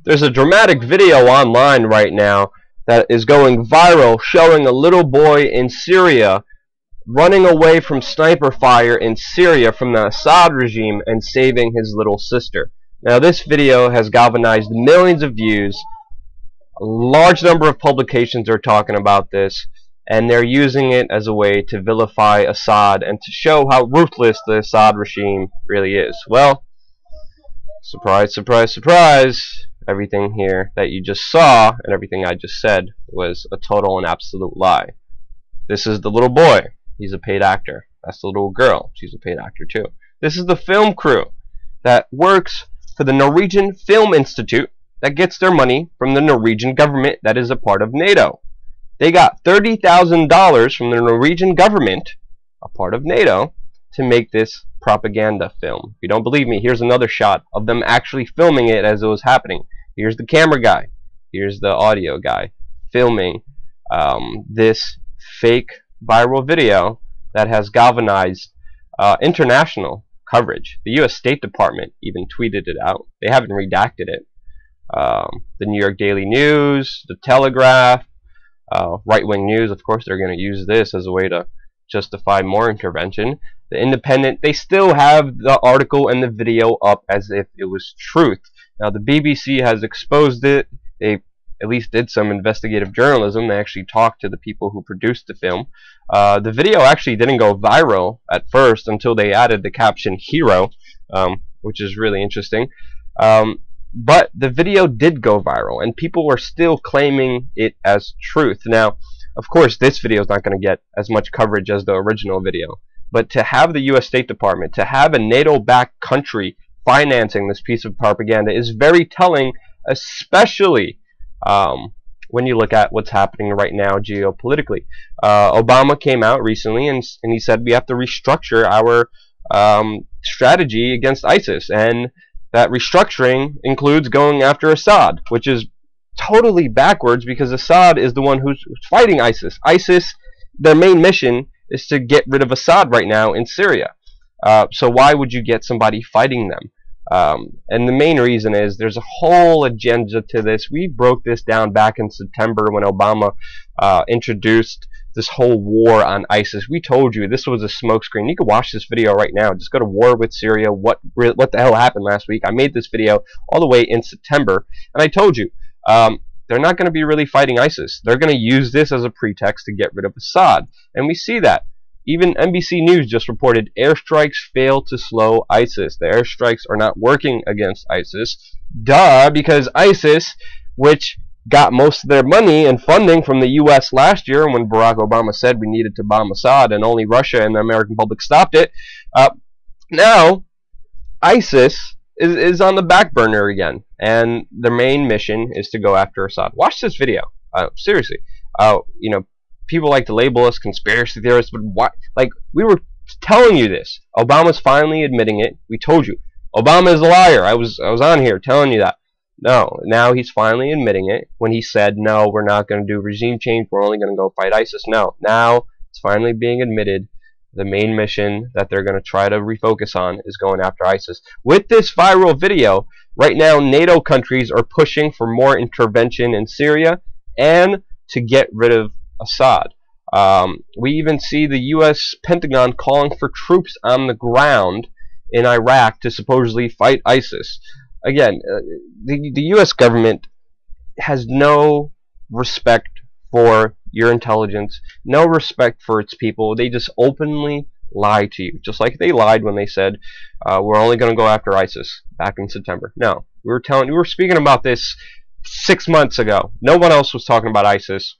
There's a dramatic video online right now that is going viral showing a little boy in Syria running away from sniper fire in Syria from the Assad regime and saving his little sister. Now this video has galvanized millions of views. A large number of publications are talking about this, and they're using it as a way to vilify Assad and to show how ruthless the Assad regime really is. Well, surprise, surprise, surprise. Everything here that you just saw and everything I just said was a total and absolute lie. This is the little boy. He's a paid actor. That's the little girl. She's a paid actor too. This is the film crew that works for the Norwegian Film Institute that gets their money from the Norwegian government that is a part of NATO. They got $30,000 from the Norwegian government, a part of NATO, to make this propaganda film. If you don't believe me, here's another shot of them actually filming it as it was happening. Here's the camera guy. Here's the audio guy filming this fake viral video that has galvanized international coverage. The U.S. State Department even tweeted it out. They haven't redacted it. The New York Daily News, the Telegraph, right-wing news, of course, they're going to use this as a way to justify more intervention. The Independent, they still have the article and the video up as if it was truth. Now, the BBC has exposed it. They at least did some investigative journalism. They actually talked to the people who produced the film. The video actually didn't go viral at first until they added the caption "hero," which is really interesting. But the video did go viral, and people were still claiming it as truth. Now, of course, this video is not going to get as much coverage as the original video. But to have the U.S. State Department, to have a NATO-backed country financing this piece of propaganda is very telling, especially when you look at what's happening right now geopolitically. Obama came out recently and he said we have to restructure our strategy against ISIS, and that restructuring includes going after Assad, which is totally backwards because Assad is the one who's fighting ISIS. ISIS, their main mission is to get rid of Assad right now in Syria. So why would you get somebody fighting them? And the main reason is there's a whole agenda to this. We broke this down back in September when Obama introduced this whole war on ISIS. We told you this was a smokescreen. You can watch this video right now. Just go to War with Syria. What the hell happened last week? I made this video all the way in September, and I told you they're not going to be really fighting ISIS. They're going to use this as a pretext to get rid of Assad, and we see that. Even NBC News just reported airstrikes fail to slow ISIS. The airstrikes are not working against ISIS. Duh, because ISIS, which got most of their money and funding from the U.S. last year when Barack Obama said we needed to bomb Assad and only Russia and the American public stopped it, now ISIS is on the back burner again, and their main mission is to go after Assad. Watch this video. Seriously. You know, people like to label us conspiracy theorists, but why? Like, we were telling you this. Obama's finally admitting it. We told you. Obama is a liar. I was on here telling you that. No, now he's finally admitting it when he said, no, we're not going to do regime change. We're only going to go fight ISIS. No, now it's finally being admitted. The main mission that they're going to try to refocus on is going after ISIS. With this viral video, right now NATO countries are pushing for more intervention in Syria and to get rid of Assad. We even see the U.S. Pentagon calling for troops on the ground in Iraq to supposedly fight ISIS. Again, the U.S. government has no respect for your intelligence, no respect for its people. They just openly lie to you, just like they lied when they said we're only going to go after ISIS back in September. No, we were speaking about this 6 months ago. No one else was talking about ISIS.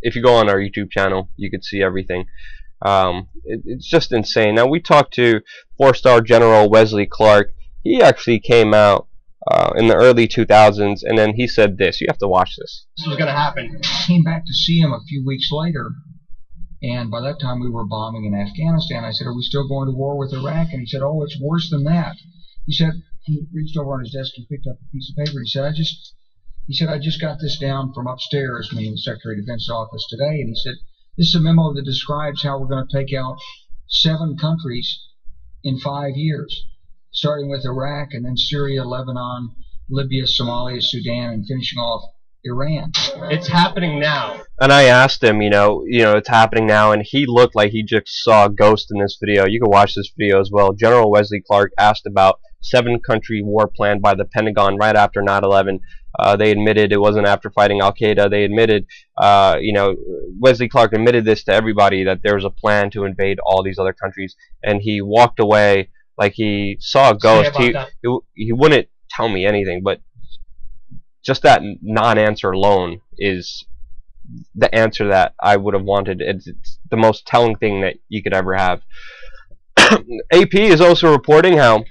If you go on our YouTube channel, you could see everything. It's just insane. Now, we talked to 4-star General Wesley Clark. He actually came out in the early 2000s, and then he said this. You have to watch this. This was going to happen. I came back to see him a few weeks later, and by that time we were bombing in Afghanistan. I said, are we still going to war with Iraq? And he said, oh, it's worse than that. He said, he reached over on his desk and picked up a piece of paper. He said, I just got this down from upstairs, meaning the Secretary of Defense's office today, and he said, this is a memo that describes how we're going to take out 7 countries in 5 years, starting with Iraq and then Syria, Lebanon, Libya, Somalia, Sudan, and finishing off Iran. It's happening now. And I asked him, it's happening now, and he looked like he just saw a ghost in this video. You can watch this video as well. General Wesley Clark asked about 7-country war planned by the Pentagon right after 9/11. They admitted it wasn't after fighting Al-Qaeda. They admitted, Wesley Clark admitted this to everybody, that there was a plan to invade all these other countries, and he walked away like he saw a ghost. He wouldn't tell me anything, but just that non-answer alone is the answer that I would have wanted. It's the most telling thing that you could ever have. AP is also reporting how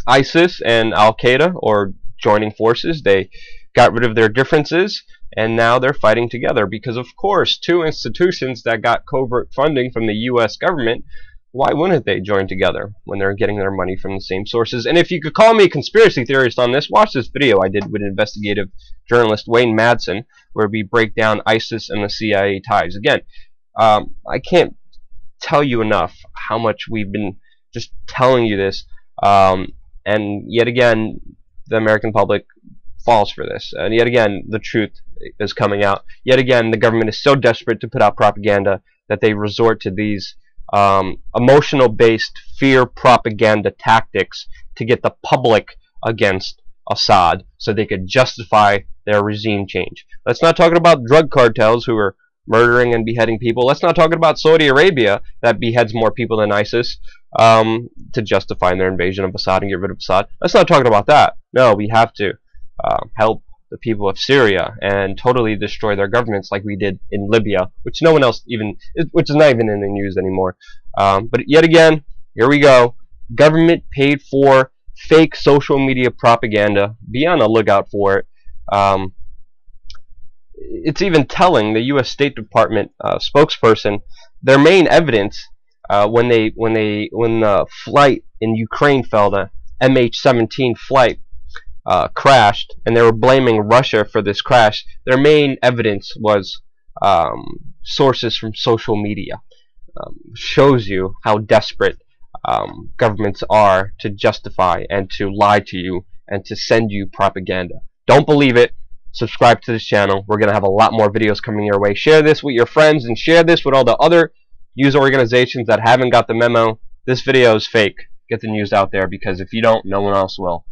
ISIS and Al-Qaeda are joining forces. They got rid of their differences, and now they're fighting together because, of course, two institutions that got covert funding from the U.S. government, why wouldn't they join together when they're getting their money from the same sources? And if you could call me a conspiracy theorist on this, watch this video I did with investigative journalist Wayne Madsen, where we break down ISIS and the CIA ties. Again, I can't tell you enough how much we've been just telling you this, and yet again, the American public falls for this. And yet again, the truth is coming out. Yet again, the government is so desperate to put out propaganda that they resort to these emotional-based fear propaganda tactics to get the public against Assad so they could justify their regime change. Let's not talk about drug cartels who are murdering and beheading people. Let's not talk about Saudi Arabia that beheads more people than ISIS to justify their invasion of Assad and get rid of Assad. Let's not talk about that. No, we have to help the people of Syria and totally destroy their governments like we did in Libya, which no one else which is not even in the news anymore. But yet again, here we go. Government paid for fake social media propaganda. Be on the lookout for it. It's even telling, the U.S. State Department spokesperson, their main evidence when the flight in Ukraine fell, the MH17 flight crashed, and they were blaming Russia for this crash. Their main evidence was sources from social media. Shows you how desperate governments are to justify and to lie to you and to send you propaganda. Don't believe it. Subscribe to this channel. We're going to have a lot more videos coming your way. Share this with your friends and share this with all the other news organizations that haven't got the memo. This video is fake. Get the news out there, because if you don't, no one else will.